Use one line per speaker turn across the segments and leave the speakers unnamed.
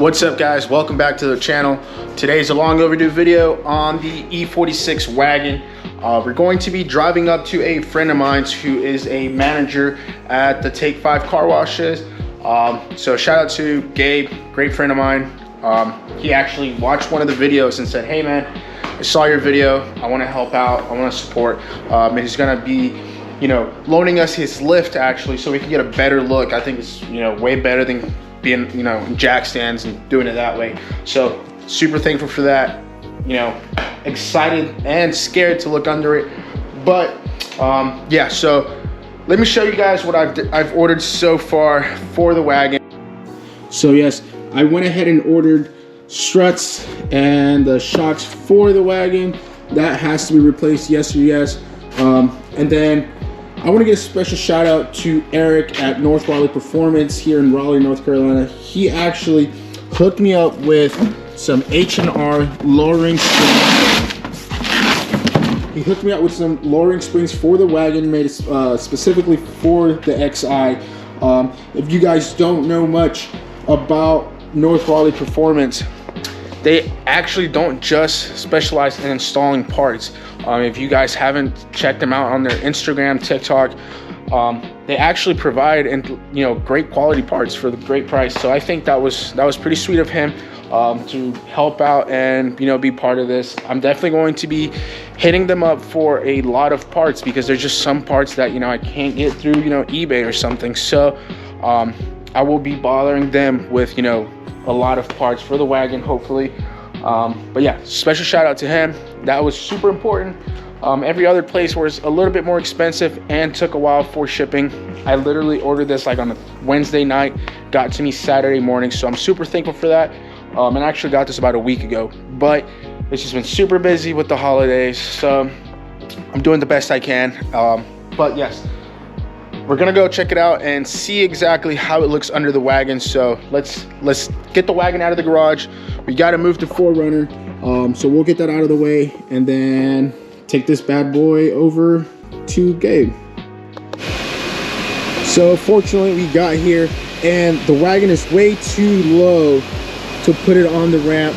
What's up, guys? Welcome back to the channel. Today's a long overdue video on the e46 wagon. We're going to be driving up to a friend of mine's who is a manager at the Take 5 car washes. So shout out to Gabe, great friend of mine. He actually watched one of the videos and said, hey man, I saw your video, I want to help out, I want to support. And he's gonna be, loaning us his lift actually, so we can get a better look. I think it's, way better than being, in jack stands and doing it that way. So super thankful for that. Excited and scared to look under it. But yeah, so let me show you guys what I've ordered so far for the wagon. So yes, I went ahead and ordered struts and the shocks for the wagon. That has to be replaced, yes or yes. And then I want to give a special shout out to Eric at North Raleigh Performance here in Raleigh, North Carolina. He actually hooked me up with some H&R lowering springs. He hooked me up with some lowering springs for the wagon, made specifically for the XI. If you guys don't know much about North Raleigh Performance, they actually don't just specialize in installing parts. If you guys haven't checked them out on their Instagram, TikTok, they actually provide great quality parts for the great price. So I think that was pretty sweet of him to help out and be part of this. I'm definitely going to be hitting them up for a lot of parts because there's just some parts that I can't get through eBay or something. So I will be bothering them with a lot of parts for the wagon, hopefully. But yeah, special shout out to him. That was super important. Every other place was a little bit more expensive and took a while for shipping. I literally ordered this like on a Wednesday night, got to me Saturday morning, so I'm super thankful for that. And I actually got this about a week ago, but it's just been super busy with the holidays, so I'm doing the best I can. But yes, we're gonna go check it out and see exactly how it looks under the wagon. So let's get the wagon out of the garage. We got to move the 4Runner, so we'll get that out of the way and then take this bad boy over to Gabe. So fortunately we got here and the wagon is way too low to put it on the ramp.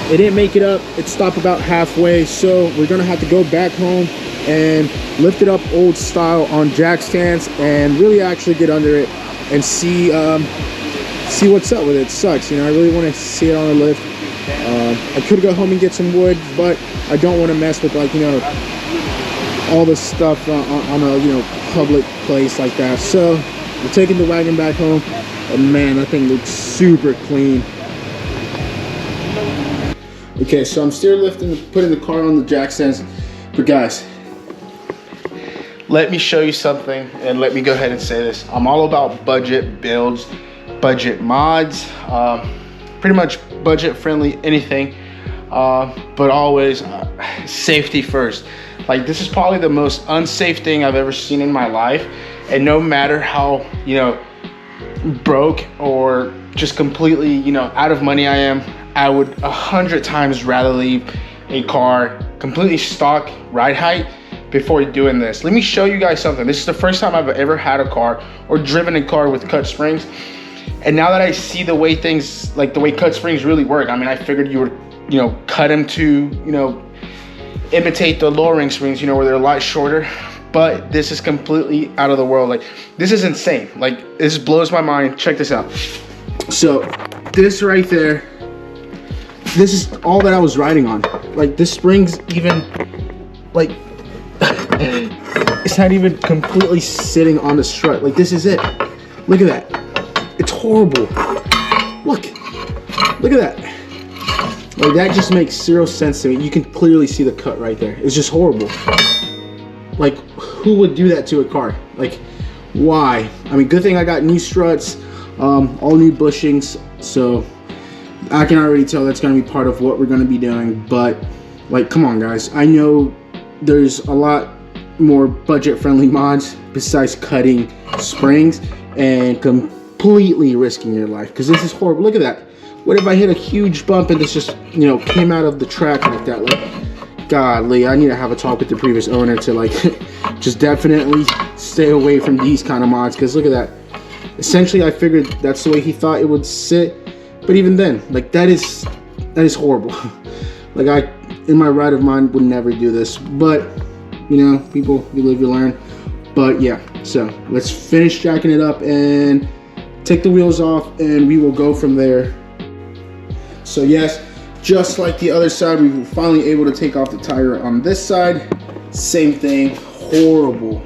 It didn't make it up, it stopped about halfway, so we're gonna have to go back home and lift it up old style on jack stands and really actually get under it and see what's up with it. It sucks, I really want to see it on a lift. I could go home and get some wood, but I don't want to mess with all this stuff on a public place like that. So we're taking the wagon back home, and man, that thing looks super clean. Okay, so I'm still putting the car on the jack stands, but guys, let me show you something, and let me go ahead and say this. I'm all about budget builds, budget mods, pretty much budget friendly anything, but always safety first. Like, this is probably the most unsafe thing I've ever seen in my life, and no matter how broke or just completely out of money I am, I would 100 times rather leave a car completely stock ride height before doing this. Let me show you guys something. This is the first time I've ever had a car or driven a car with cut springs. And now that I see the way things, like the way cut springs really work, I mean, I figured you would, cut them to, imitate the lowering springs, where they're a lot shorter. But this is completely out of the world. Like, this is insane. Like, this blows my mind. Check this out. So this right there, this is all that I was riding on. Like, this spring's even, like, it's not even completely sitting on the strut. Like, this is it. Look at that. It's horrible. Look at that. Like, that just makes zero sense to me. You can clearly see the cut right there. It's just horrible. Like, who would do that to a car? Like, why? I mean, good thing I got new struts, all new bushings, so I can already tell that's gonna be part of what we're gonna be doing. But like, come on guys, I know there's a lot more budget friendly mods besides cutting springs and completely risking your life, because this is horrible. Look at that. What if I hit a huge bump and this just came out of the track like that? Like, godly, I need to have a talk with the previous owner to like just definitely stay away from these kind of mods, because look at that. Essentially I figured that's the way he thought it would sit, But even then, like that is horrible. Like I, in my right of mind, would never do this. But you know, people, you live, you learn. But yeah, so let's finish jacking it up and take the wheels off, and we will go from there. So yes, just like the other side, we were finally able to take off the tire on this side. Same thing, horrible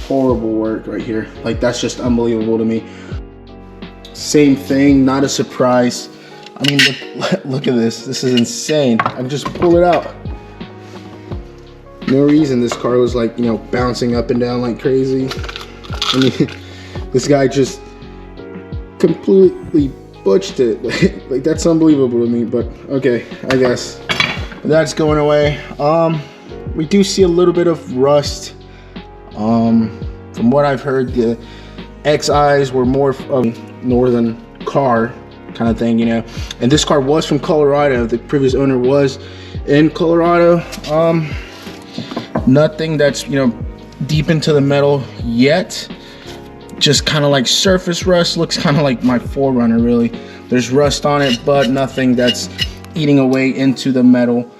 work right here. Like that's just unbelievable to me. Same thing, not a surprise. I mean, look at this. This is insane. I can just pull it out. No reason this car was like, you know, bouncing up and down like crazy. I mean, this guy just completely butched it. Like that's unbelievable to me, but okay, I guess that's going away. We do see a little bit of rust. From what I've heard, the XIs were more of a northern car kind of thing, you know, and this car was from Colorado. The previous owner was in Colorado. Nothing that's, you know, deep into the metal yet. Just kind of like surface rust. Looks kind of like my 4Runner, really. There's rust on it, but nothing that's eating away into the metal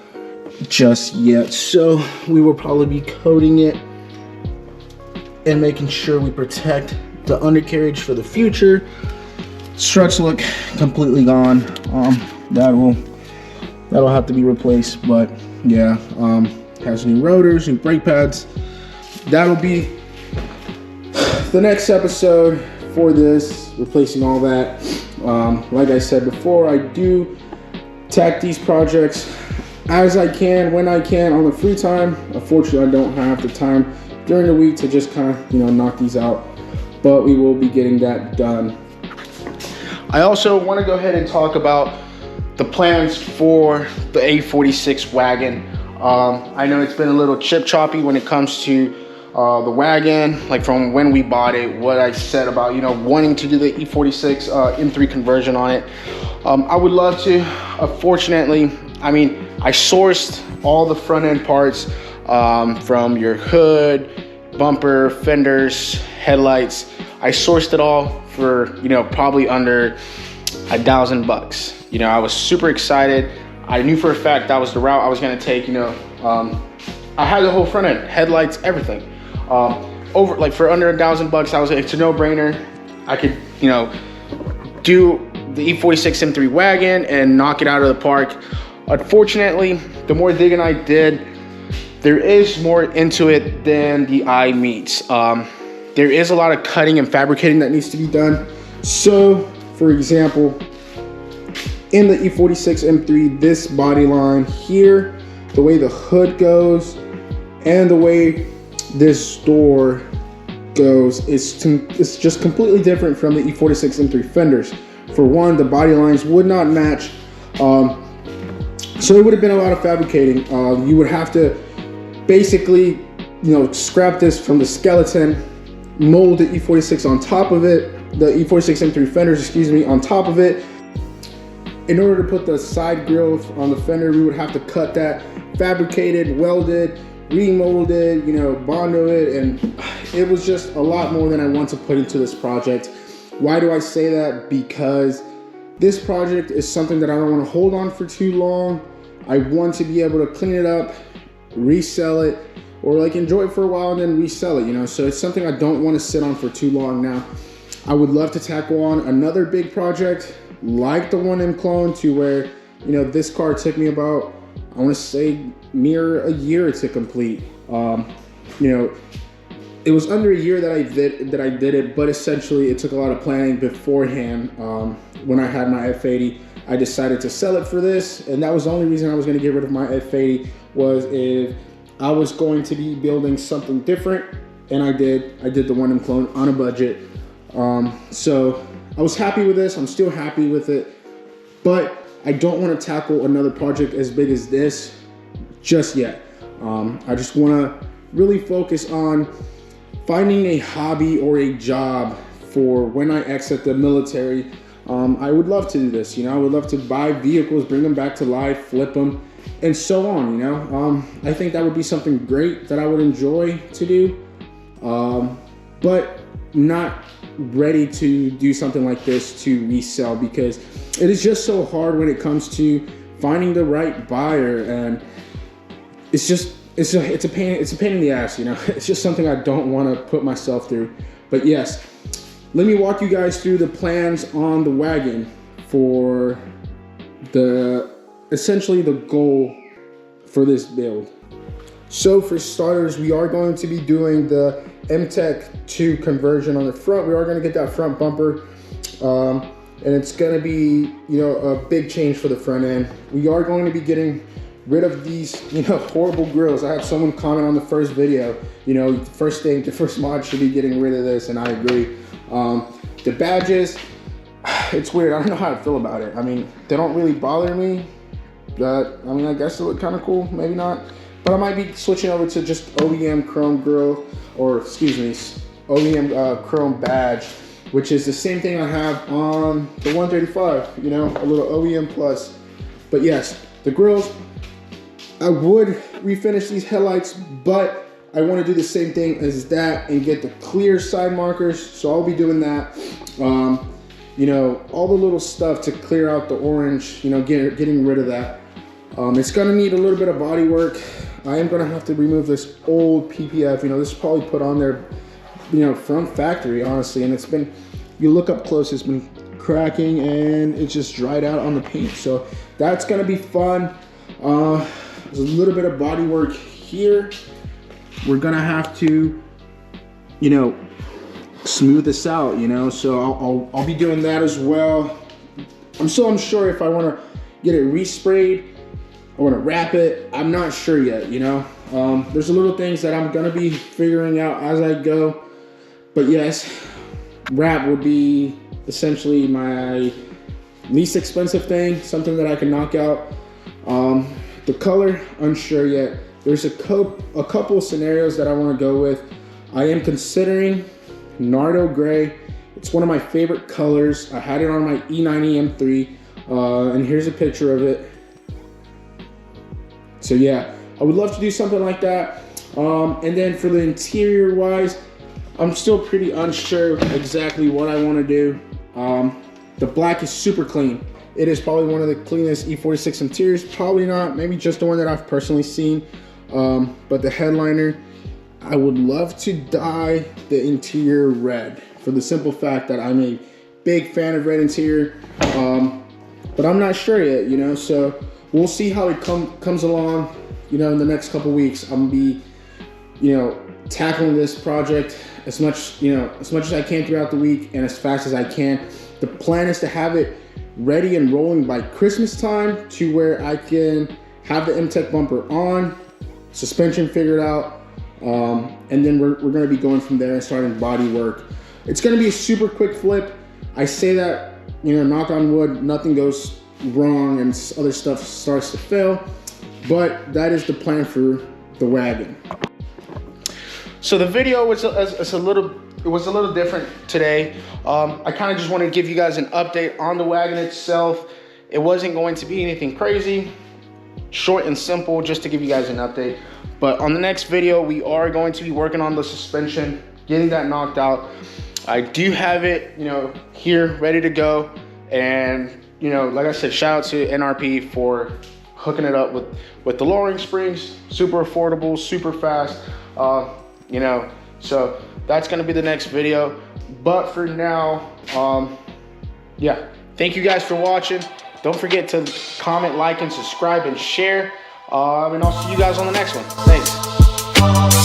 just yet. So we will probably be coating it and making sure we protect the undercarriage for the future. Struts look completely gone. That'll have to be replaced, but yeah, has new rotors, new brake pads. That'll be the next episode for this, replacing all that. Like I said before, I do tack these projects as I can, when I can, on the free time. Unfortunately, I don't have the time during the week to just kind of, you know, knock these out, but we will be getting that done. I also want to go ahead and talk about the plans for the e46 wagon. I know it's been a little chip choppy when it comes to the wagon, like from when we bought it, what I said about, you know, wanting to do the e46 M3 conversion on it. I would love to. Unfortunately, I mean, I sourced all the front end parts, from your hood, bumper, fenders, headlights. I sourced it all for, you know, probably under $1,000. You know, I was super excited. I knew for a fact that was the route I was gonna take. You know, I had the whole front end, headlights, everything. Over, like, for under $1,000, I was like, it's a no-brainer. I could, you know, do the e46 M3 wagon and knock it out of the park. Unfortunately, the more digging I did, there is more into it than the eye meets. There is a lot of cutting and fabricating that needs to be done. So, for example, in the e46 M3, this body line here, the way the hood goes and the way this door goes, it's just completely different from the e46 M3 fenders. For one, the body lines would not match. So it would have been a lot of fabricating. You would have to basically, you know, scrap this from the skeleton, mold the e46 on top of it, the e46 M3 fenders, excuse me, on top of it. In order to put the side grill on the fender, we would have to cut that, fabricate it, weld it, remold it, you know, bondo it, and it was just a lot more than I want to put into this project. Why do I say that? Because this project is something that I don't want to hold on for too long. I want to be able to clean it up, resell it, or like enjoy it for a while and then resell it, you know. So it's something I don't want to sit on for too long now. I would love to tackle on another big project like the one in Clone, to where, you know, this car took me about, I want to say, near a year to complete. You know, it was under a year that I did it, but essentially it took a lot of planning beforehand. When I had my F80, I decided to sell it for this, and that was the only reason I was going to get rid of my F80, was if I was going to be building something different, and I did the one in Clone on a budget. So I was happy with this. I'm still happy with it, but I don't want to tackle another project as big as this just yet. I just want to really focus on finding a hobby or a job for when I exit the military. I would love to do this, you know. I would love to buy vehicles, bring them back to life, flip them, and so on, you know. I think that would be something great that I would enjoy to do, but not
ready to do something like this to resell, because it is just so hard when it comes to finding the right buyer, and it's a pain in the ass, you know. It's just something I don't want to put myself through. But yes, let me walk you guys through the plans on the wagon for essentially the goal for this build. So for starters, we are going to be doing the MTEC 2 conversion on the front. We are going to get that front bumper, and it's going to be, you know, a big change for the front end. We are going to be getting rid of these, you know, horrible grills. I had someone comment on the first video, you know, the first mod should be getting rid of this, and I agree. The badges, it's weird. I don't know how I feel about it. I mean, they don't really bother me. But I mean, I guess they look kind of cool, maybe not. But I might be switching over to just OEM chrome grill, or excuse me, OEM chrome badge, which is the same thing I have on the 135, you know, a little OEM plus. But yes, the grills, I would refinish these headlights, but I want to do the same thing as that and get the clear side markers. So I'll be doing that. You know, all the little stuff to clear out the orange, you know, getting rid of that. It's gonna need a little bit of body work. I am gonna have to remove this old PPF. You know, this is probably put on there, you know, from factory, honestly. And it's been, you look up close, it's been cracking and it just dried out on the paint. So that's gonna be fun. There's a little bit of body work here. We're gonna have to, you know, smooth this out, you know, so I'll be doing that as well. I'm still unsure if I want to get it resprayed, I want to wrap it. I'm not sure yet, you know. There's a little things that I'm gonna be figuring out as I go, but yes, wrap would be essentially my least expensive thing, something that I can knock out. The color, unsure yet. There's a couple scenarios that I want to go with. I am considering Nardo Gray. It's one of my favorite colors. I had it on my E90 M3, and here's a picture of it. So yeah, I would love to do something like that. And then for the interior wise, I'm still pretty unsure exactly what I want to do. The black is super clean. It is probably one of the cleanest E46 interiors. Probably not, maybe just the one that I've personally seen. But the headliner, I would love to dye the interior red for the simple fact that I'm a big fan of red interior, but I'm not sure yet, you know, so we'll see how it comes along, you know, in the next couple weeks. I'm gonna be, you know, tackling this project as much as I can throughout the week and as fast as I can. The plan is to have it ready and rolling by Christmas time, to where I can have the MTEC bumper on, suspension figured out, and then we're gonna be going from there and starting body work. It's gonna be a super quick flip. I say that, you know, knock on wood, nothing goes wrong and other stuff starts to fail, but that is the plan for the wagon.
So the video was a little different today. I kind of just wanted to give you guys an update on the wagon itself. It wasn't going to be anything crazy, short and simple, just to give you guys an update. But on the next video, we are going to be working on the suspension, getting that knocked out. I do have it, you know, here ready to go. And, you know, like I said, shout out to NRP for hooking it up with the lowering springs. Super affordable, super fast, you know, so that's gonna be the next video. But for now, yeah, thank you guys for watching. Don't forget to comment, like, and subscribe and share. And I'll see you guys on the next one. Thanks.